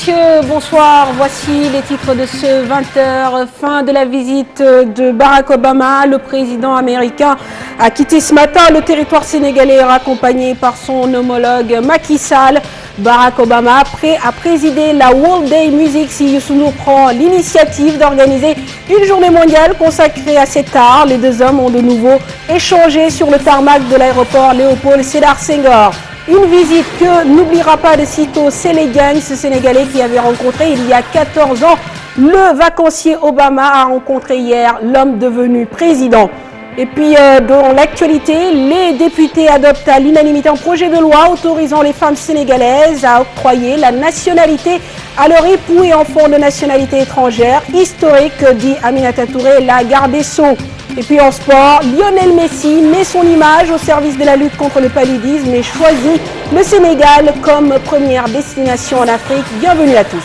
messieurs, bonsoir. Voici les titres de ce 20h. Fin de la visite de Barack Obama. Le président américain a quitté ce matin le territoire sénégalais accompagné par son homologue Macky Sall. Barack Obama, prêt à présider la World Day Music si Youssou N'Dour prend l'initiative d'organiser une journée mondiale consacrée à cet art. Les deux hommes ont de nouveau échangé sur le tarmac de l'aéroport Léopold Sédar Senghor. Une visite que n'oubliera pas de sitôt Sele Diagne, ce Sénégalais qui avait rencontré il y a 14 ans le vacancier Obama, a rencontré hier l'homme devenu président. Et puis dans l'actualité, les députés adoptent à l'unanimité un projet de loi autorisant les femmes sénégalaises à octroyer la nationalité à leur époux et enfants de nationalité étrangère. Historique, dit Aminata Touré, la garde des Sceaux. Et puis en sport, Lionel Messi met son image au service de la lutte contre le paludisme et choisit le Sénégal comme première destination en Afrique. Bienvenue à tous.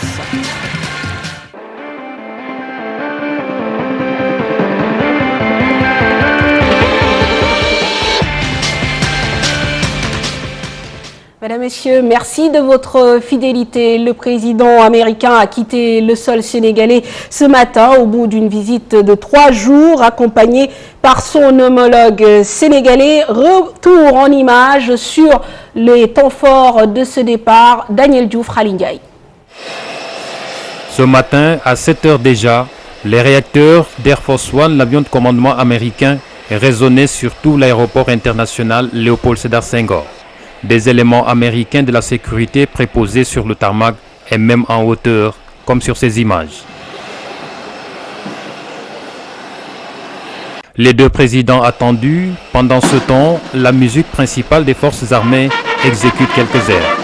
Mesdames, Messieurs, merci de votre fidélité. Le président américain a quitté le sol sénégalais ce matin au bout d'une visite de 3 jours accompagné par son homologue sénégalais. Retour en image sur les temps forts de ce départ. Daniel Diouf, Khalindiaï. Ce matin, à 7 h déjà, les réacteurs d'Air Force One, l'avion de commandement américain, résonnaient sur tout l'aéroport international Léopold Sédar Senghor. Des éléments américains de la sécurité préposés sur le tarmac et même en hauteur, comme sur ces images. Les deux présidents attendus. Pendant ce temps, la musique principale des forces armées exécute quelques airs.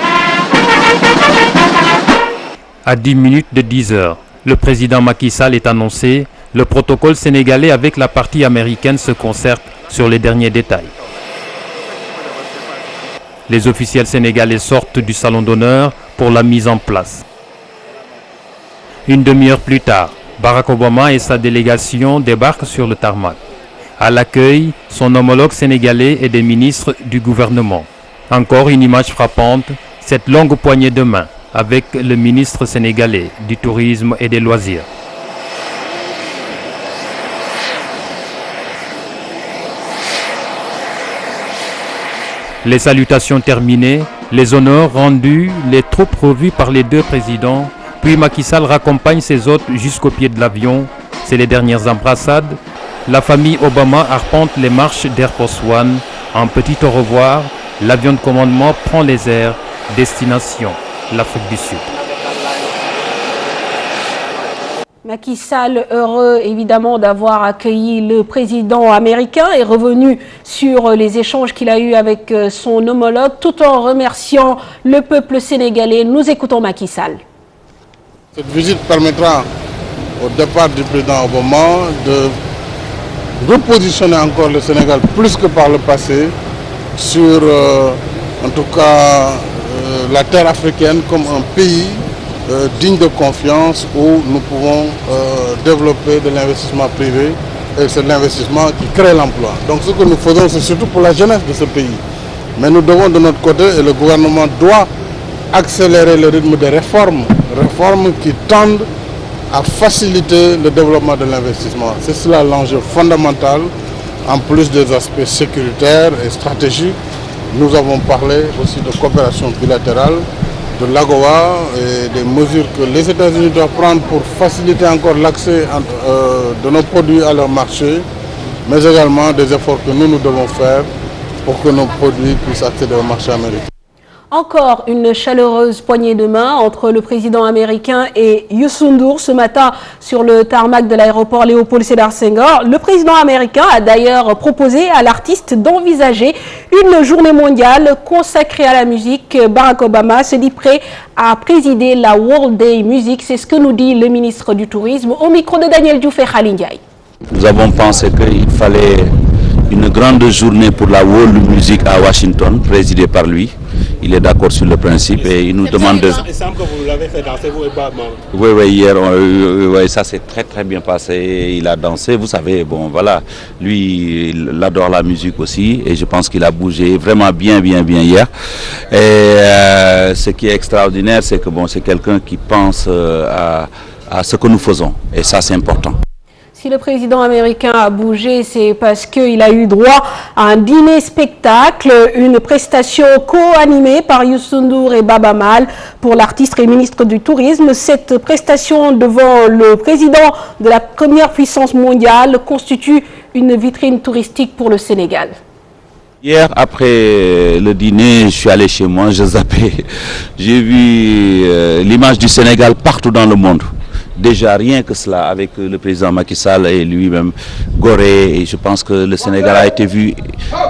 À 10 minutes de 10 h, le président Macky Sall est annoncé. Le protocole sénégalais avec la partie américaine se concerte sur les derniers détails. Les officiels sénégalais sortent du salon d'honneur pour la mise en place. Une demi-heure plus tard, Barack Obama et sa délégation débarquent sur le tarmac. À l'accueil, son homologue sénégalais et des ministres du gouvernement. Encore une image frappante, cette longue poignée de main avec le ministre sénégalais du tourisme et des loisirs. Les salutations terminées, les honneurs rendus, les troupes revues par les deux présidents, puis Macky Sall raccompagne ses hôtes jusqu'au pied de l'avion. C'est les dernières embrassades. La famille Obama arpente les marches d'Air Force One. En petit au revoir, l'avion de commandement prend les airs. Destination, l'Afrique du Sud. Macky Sall, heureux évidemment d'avoir accueilli le président américain, est revenu sur les échanges qu'il a eus avec son homologue, tout en remerciant le peuple sénégalais. Nous écoutons Macky Sall. Cette visite permettra au départ du président Obama de repositionner encore le Sénégal plus que par le passé sur, en tout cas, la terre africaine comme un pays digne de confiance où nous pouvons développer de l'investissement privé et c'est l'investissement qui crée l'emploi. Donc ce que nous faisons, c'est surtout pour la jeunesse de ce pays. Mais nous devons de notre côté, et le gouvernement doit accélérer le rythme des réformes qui tendent à faciliter le développement de l'investissement. C'est cela l'enjeu fondamental, en plus des aspects sécuritaires et stratégiques. Nous avons parlé aussi de coopération bilatérale, de l'AGOA et des mesures que les États-Unis doivent prendre pour faciliter encore l'accès de nos produits à leur marché, mais également des efforts que nous devons faire pour que nos produits puissent accéder au marché américain. Encore une chaleureuse poignée de main entre le président américain et Youssou N'Dour ce matin sur le tarmac de l'aéroport Léopold Sédar Senghor. Le président américain a d'ailleurs proposé à l'artiste d'envisager une journée mondiale consacrée à la musique. Barack Obama se dit prêt à présider la World Day Music. C'est ce que nous dit le ministre du Tourisme au micro de Daniel Diouf et Khalindiaï. Nous avons pensé qu'il fallait une grande journée pour la World Music à Washington, présidée par lui. il est d'accord sur le principe et il nous demande de... Il semble que vous l'avez fait danser, vous et Bama. Oui, hier, ça s'est très bien passé. Il a dansé, vous savez, bon voilà, lui, il adore la musique aussi et je pense qu'il a bougé vraiment bien hier. Et ce qui est extraordinaire, c'est que bon, c'est quelqu'un qui pense à ce que nous faisons et ça, c'est important. Si le président américain a bougé, c'est parce qu'il a eu droit à un dîner-spectacle, une prestation co-animée par Youssou N'Dour et Baaba Maal pour l'artiste et ministre du Tourisme. Cette prestation devant le président de la première puissance mondiale constitue une vitrine touristique pour le Sénégal. Hier, après le dîner, je suis allé chez moi, je zappais. J'ai vu l'image du Sénégal partout dans le monde. Déjà, rien que cela, avec le président Macky Sall et lui-même, Gorée, et je pense que le Sénégal a été vu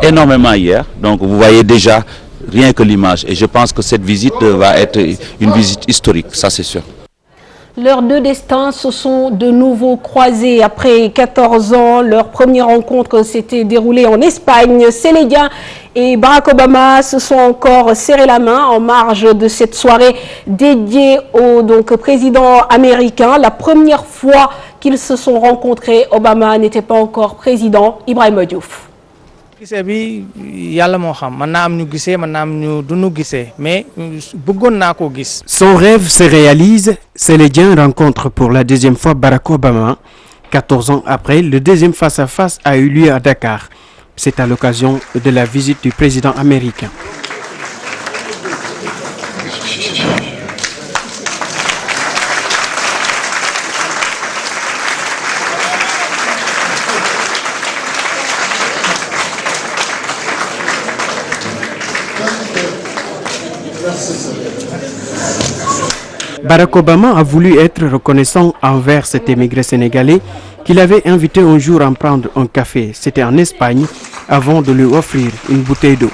énormément hier. Donc, vous voyez déjà, rien que l'image. Et je pense que cette visite va être une visite historique, ça c'est sûr. Leurs deux destins se sont de nouveau croisés. Après 14 ans, leur première rencontre s'était déroulée en Espagne. Sénégal et Barack Obama se sont encore serré la main en marge de cette soirée dédiée au président américain. La première fois qu'ils se sont rencontrés, Obama n'était pas encore président. Ibrahima Diouf. Son rêve se réalise, Sénégal rencontre pour la deuxième fois Barack Obama. 14 ans après, le deuxième face-à-face a eu lieu à Dakar. C'est à l'occasion de la visite du président américain. Barack Obama a voulu être reconnaissant envers cet émigré sénégalais qu'il avait invité un jour à prendre un café. C'était en Espagne avant de lui offrir une bouteille d'eau.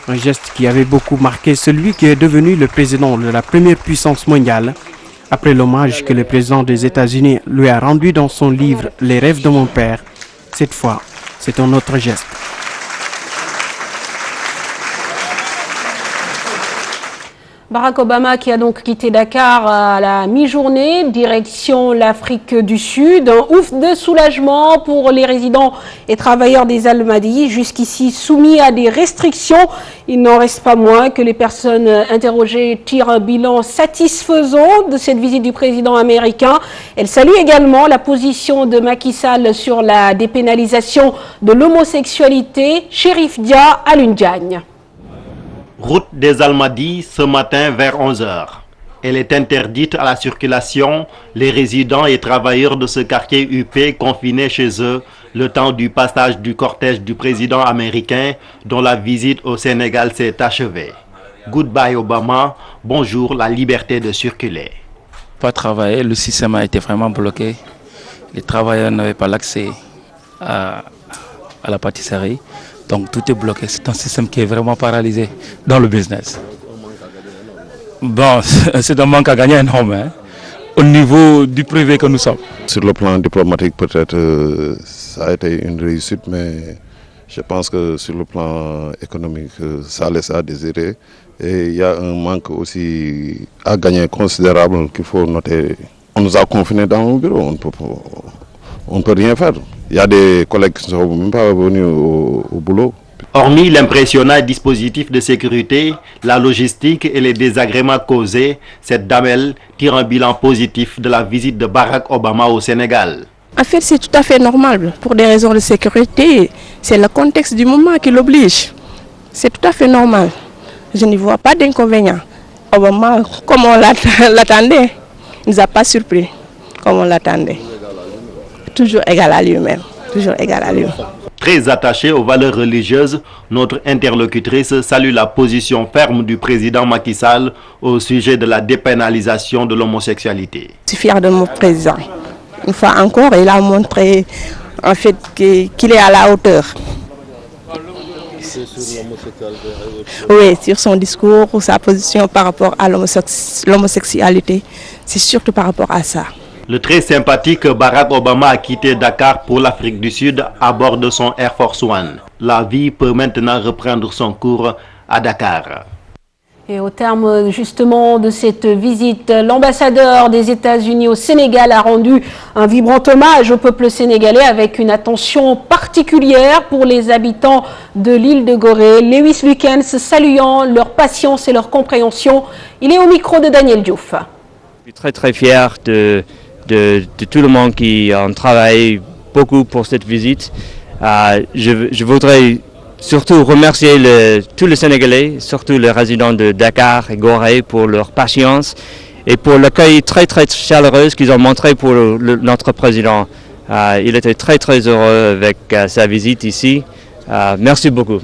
Un geste qui avait beaucoup marqué celui qui est devenu le président de la première puissance mondiale. Après l'hommage que le président des États-Unis lui a rendu dans son livre « Les rêves de mon père », cette fois, c'est un autre geste. Barack Obama qui a donc quitté Dakar à la mi-journée, direction l'Afrique du Sud. Un ouf de soulagement pour les résidents et travailleurs des Almadies, jusqu'ici soumis à des restrictions. Il n'en reste pas moins que les personnes interrogées tirent un bilan satisfaisant de cette visite du président américain. Elle salue également la position de Macky Sall sur la dépénalisation de l'homosexualité. Chérif Dia, Alioune Diagne. Route des Almadies ce matin vers 11 h. Elle est interdite à la circulation. Les résidents et travailleurs de ce quartier UP confinés chez eux le temps du passage du cortège du président américain dont la visite au Sénégal s'est achevée. Goodbye Obama, bonjour la liberté de circuler. Pas travailler, le système a été vraiment bloqué. Les travailleurs n'avaient pas l'accès à la pâtisserie. Donc tout est bloqué, c'est un système qui est vraiment paralysé dans le business. Bon, c'est un manque à gagner énorme hein, au niveau du privé que nous sommes. Sur le plan diplomatique, peut-être ça a été une réussite, mais je pense que sur le plan économique, ça laisse à désirer. Et il y a un manque aussi à gagner considérable qu'il faut noter. On nous a confinés dans nos bureaux, on ne peut rien faire. Il y a des collègues qui ne sont même pas venus au boulot. Hormis l'impressionnant dispositif de sécurité, la logistique et les désagréments causés, cette damelle tire un bilan positif de la visite de Barack Obama au Sénégal. En fait, c'est tout à fait normal. Pour des raisons de sécurité, c'est le contexte du moment qui l'oblige. C'est tout à fait normal. Je n'y vois pas d'inconvénient. Obama, comme on l'attendait, il ne nous a pas surpris, comme on l'attendait. Toujours égal à lui-même, toujours égal à lui. Très attachée aux valeurs religieuses, notre interlocutrice salue la position ferme du président Macky Sall au sujet de la dépénalisation de l'homosexualité. Je suis fière de mon président. Une fois encore, il a montré en fait qu'il est à la hauteur. Oui, sur son discours ou sa position par rapport à l'homosexualité, c'est surtout par rapport à ça. Le très sympathique Barack Obama a quitté Dakar pour l'Afrique du Sud à bord de son Air Force One. La vie peut maintenant reprendre son cours à Dakar. Et au terme justement de cette visite, l'ambassadeur des États-Unis au Sénégal a rendu un vibrant hommage au peuple sénégalais avec une attention particulière pour les habitants de l'île de Gorée. Lewis Lukens saluant leur patience et leur compréhension. Il est au micro de Daniel Diouf. Je suis très fier de tout le monde qui a travaillé beaucoup pour cette visite. Je voudrais surtout remercier tous les Sénégalais, surtout les résidents de Dakar et Gorée pour leur patience et pour l'accueil très chaleureux qu'ils ont montré pour notre président. Il était très heureux avec sa visite ici. Merci beaucoup.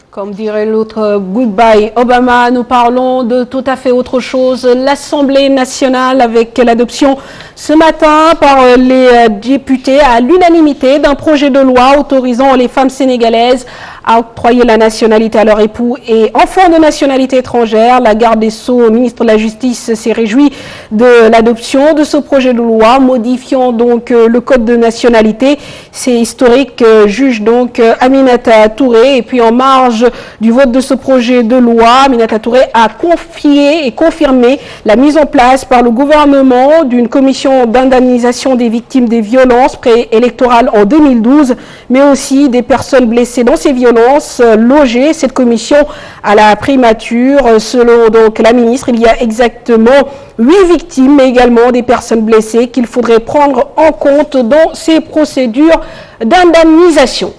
Comme dirait l'autre Goodbye Obama, nous parlons de tout à fait autre chose. L'Assemblée nationale avec l'adoption ce matin par les députés à l'unanimité d'un projet de loi autorisant les femmes sénégalaises à octroyer la nationalité à leur époux et enfants de nationalité étrangère. La garde des Sceaux, ministre de la Justice, s'est réjouie de l'adoption de ce projet de loi modifiant donc le code de nationalité. C'est historique, juge donc Aminata Touré. Et puis en marge du vote de ce projet de loi, Aminata Touré a confié et confirmé la mise en place par le gouvernement d'une commission d'indemnisation des victimes des violences préélectorales en 2012, mais aussi des personnes blessées dans ces violences logées. Cette commission à la primature, selon donc la ministre, il y a exactement 8 victimes, mais également des personnes blessées qu'il faudrait prendre en compte dans ces procédures d'indemnisation.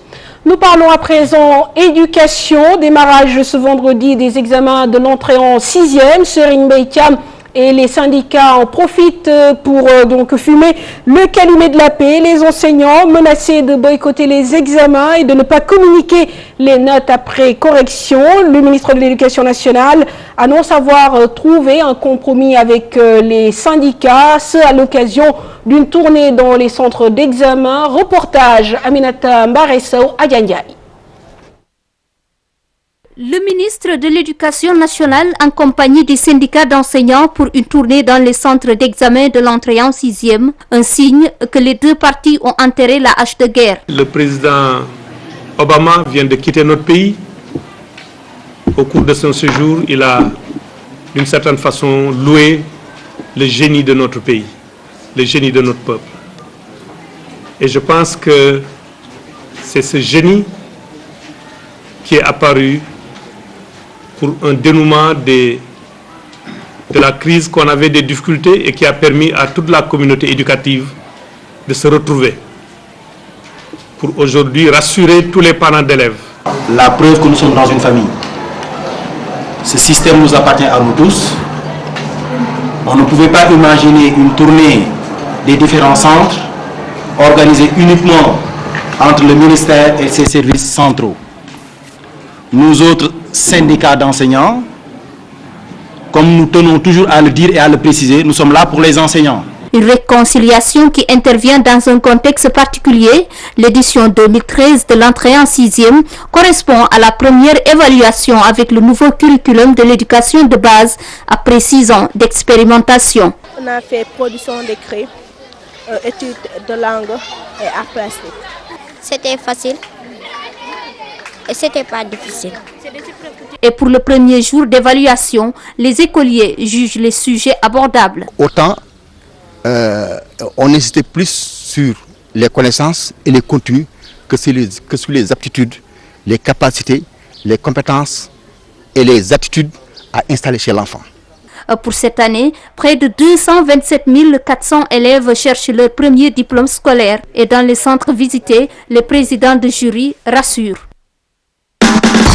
Nous parlons à présent éducation, démarrage ce vendredi des examens de l'entrée en 6e. Serigne Mbaye Thiam et les syndicats en profitent pour donc fumer le calumet de la paix. Les enseignants menacés de boycotter les examens et de ne pas communiquer les notes après correction. Le ministre de l'Éducation nationale annonce avoir trouvé un compromis avec les syndicats, ce à l'occasion d'une tournée dans les centres d'examen. Reportage Aminata Mbaresso à Diandiaï. Le ministre de l'Éducation nationale en compagnie des syndicats d'enseignants pour une tournée dans les centres d'examen de l'entrée en 6e, un signe que les deux parties ont enterré la hache de guerre. Le président Obama vient de quitter notre pays. Au cours de son séjour, il a d'une certaine façon loué le génie de notre pays, le génie de notre peuple. Et je pense que c'est ce génie qui est apparu pour un dénouement de la crise qu'on avait des difficultés et qui a permis à toute la communauté éducative de se retrouver pour aujourd'hui rassurer tous les parents d'élèves. La preuve que nous sommes dans une famille. Ce système nous appartient à nous tous. On ne pouvait pas imaginer une tournée des différents centres organisée uniquement entre le ministère et ses services centraux. Nous autres syndicats d'enseignants, comme nous tenons toujours à le dire et à le préciser, nous sommes là pour les enseignants. Une réconciliation qui intervient dans un contexte particulier. L'édition 2013 de l'entrée en 6e correspond à la première évaluation avec le nouveau curriculum de l'éducation de base après 6 ans d'expérimentation. On a fait production d'écrit, études de langue et arts plastiques. C'était facile et c'était pas difficile. Et pour le premier jour d'évaluation, les écoliers jugent les sujets abordables. Autant on insistait plus sur les connaissances et les contenus que sur les aptitudes, les capacités, les compétences et les attitudes à installer chez l'enfant. Pour cette année, près de 227 400 élèves cherchent leur premier diplôme scolaire. Et dans les centres visités, les présidents de jury rassurent.